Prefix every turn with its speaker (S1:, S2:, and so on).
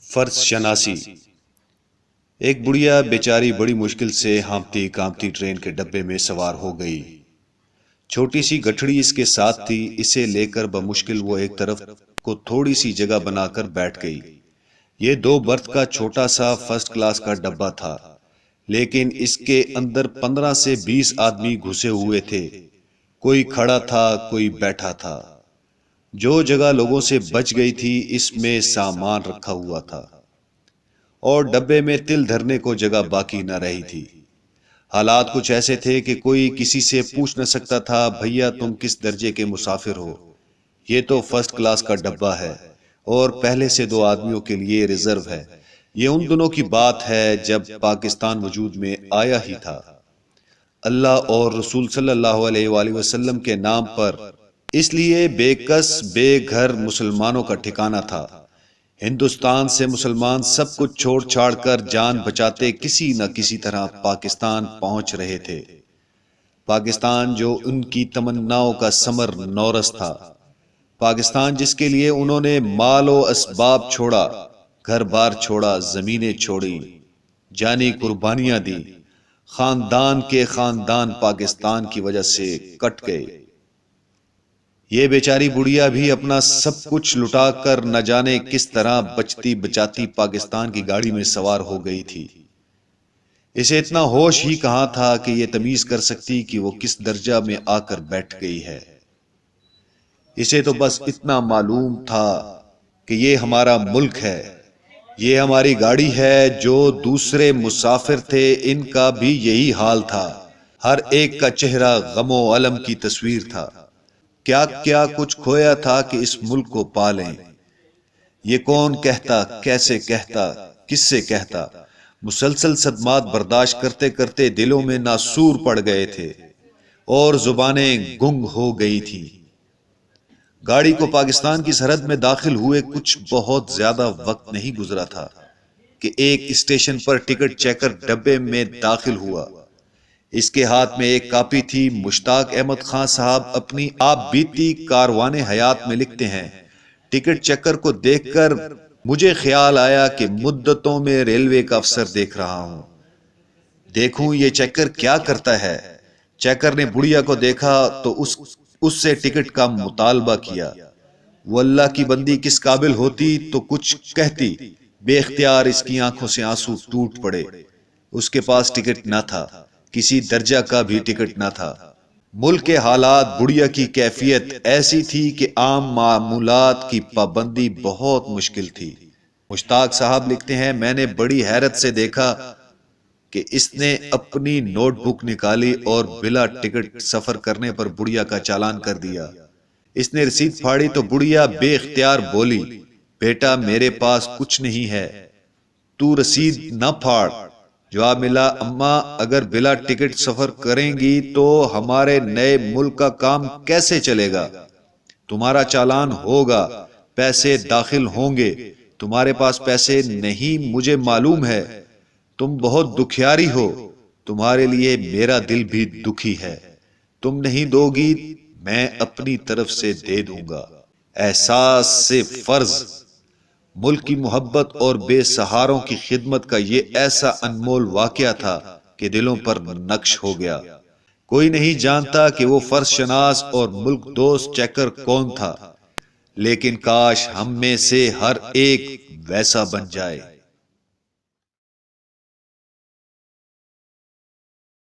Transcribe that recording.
S1: فرض شناسی۔ ایک بڑھیا بیچاری بڑی مشکل سے ہانپتی کانپتی ٹرین کے ڈبے میں سوار ہو گئی۔ چھوٹی سی گٹھڑی اس کے ساتھ تھی، اسے لے کر بمشکل وہ ایک طرف کو تھوڑی سی جگہ بنا کر بیٹھ گئی۔ یہ 2 برتھ کا چھوٹا سا فرسٹ کلاس کا ڈبہ تھا، لیکن اس کے اندر 15 سے 20 آدمی گھسے ہوئے تھے۔ کوئی کھڑا تھا، کوئی بیٹھا تھا۔ جو جگہ لوگوں سے بچ گئی تھی اس میں سامان رکھا ہوا تھا، اور ڈبے میں تل دھرنے کو جگہ باقی نہ رہی تھی۔ حالات کچھ ایسے تھے کہ کوئی کسی سے پوچھ نہ سکتا تھا، بھیا تم کس درجے کے مسافر ہو؟ یہ تو فرسٹ کلاس کا ڈبہ ہے اور پہلے سے 2 آدمیوں کے لیے ریزرو ہے۔ یہ ان دنوں کی بات ہے جب پاکستان وجود میں آیا ہی تھا۔ اللہ اور رسول صلی اللہ علیہ وآلہ وسلم کے نام پر اس لیے بے کس بے گھر مسلمانوں کا ٹھکانہ تھا۔ ہندوستان سے مسلمان سب کچھ چھوڑ چھاڑ کر جان بچاتے کسی نہ کسی طرح پاکستان پہنچ رہے تھے۔ پاکستان جو ان کی تمناؤں کا ثمر نورس تھا، پاکستان جس کے لیے انہوں نے مال و اسباب چھوڑا، گھر بار چھوڑا، زمینیں چھوڑی، جانی قربانیاں دی، خاندان کے خاندان پاکستان کی وجہ سے کٹ گئے۔ یہ بیچاری بڑھیا بھی اپنا سب کچھ لٹا کر نہ جانے کس طرح بچتی بچاتی پاکستان کی گاڑی میں سوار ہو گئی تھی۔ اسے اتنا ہوش ہی کہاں تھا کہ یہ تمیز کر سکتی کہ وہ کس درجہ میں آ کر بیٹھ گئی ہے۔ اسے تو بس اتنا معلوم تھا کہ یہ ہمارا ملک ہے، یہ ہماری گاڑی ہے۔ جو دوسرے مسافر تھے ان کا بھی یہی حال تھا، ہر ایک کا چہرہ غم و الم کی تصویر تھا۔ کیا کیا کچھ کھویا تھا کہ اس ملک کو پالیں۔ یہ کون کہتا، کیسے کہتا، کس سے کہتا۔ مسلسل صدمات برداشت کرتے کرتے دلوں میں ناسور پڑ گئے تھے اور زبانیں گنگ ہو گئی تھی۔ گاڑی کو پاکستان کی سرحد میں داخل ہوئے کچھ بہت زیادہ وقت نہیں گزرا تھا کہ ایک اسٹیشن پر ٹکٹ چیکر ڈبے میں داخل ہوا۔ اس کے ہاتھ میں ایک کاپی تھی۔ مشتاق احمد خان صاحب اپنی آپ بیتی کاروان حیات میں لکھتے ہیں، ٹکٹ چیکر کو دیکھ کر مجھے خیال آیا کہ مدتوں میں ریلوے کا افسر دیکھ رہا ہوں، دیکھوں یہ چیکر کیا کرتا ہے۔ چیکر نے بڑھیا کو دیکھا تو اس سے ٹکٹ کا مطالبہ کیا۔ وہ اللہ کی بندی کس قابل ہوتی تو کچھ کہتی، بے اختیار اس کی آنکھوں سے آنسو ٹوٹ پڑے۔ اس کے پاس ٹکٹ نہ تھا، کسی درجہ کا بھی ٹکٹ نہ تھا۔ ملک کے حالات، بڑھیا کی کیفیت ایسی تھی کہ عام معمولات کی پابندی بہت مشکل تھی۔ مشتاق صاحب لکھتے ہیں، میں نے بڑی حیرت سے دیکھا کہ اس نے اپنی نوٹ بک نکالی اور بلا ٹکٹ سفر کرنے پر بڑھیا کا چالان کر دیا۔ اس نے رسید پھاڑی تو بڑھیا بے اختیار بولی، بیٹا میرے پاس کچھ نہیں ہے، تو رسید نہ پھاڑ۔ جواب ملا، اماں اگر بلا ٹکٹ سفر کریں گی تو ہمارے نئے ملک کا کام کیسے چلے گا؟ تمہارا چالان ہوگا، پیسے داخل ہوں گے، تمہارے پاس پیسے نہیں مجھے معلوم ہے، تم بہت دکھیاری ہو، تمہارے لیے میرا دل بھی دکھی ہے، تم نہیں دو گی میں اپنی طرف سے دے دوں گا۔ احساس سے فرض، ملک کی محبت اور بے سہاروں کی خدمت کا یہ ایسا انمول واقعہ تھا کہ دلوں پر نقش ہو گیا۔ کوئی نہیں جانتا کہ وہ فرض شناس اور ملک دوست چیکر کون تھا، لیکن کاش ہم میں سے ہر ایک ویسا بن جائے۔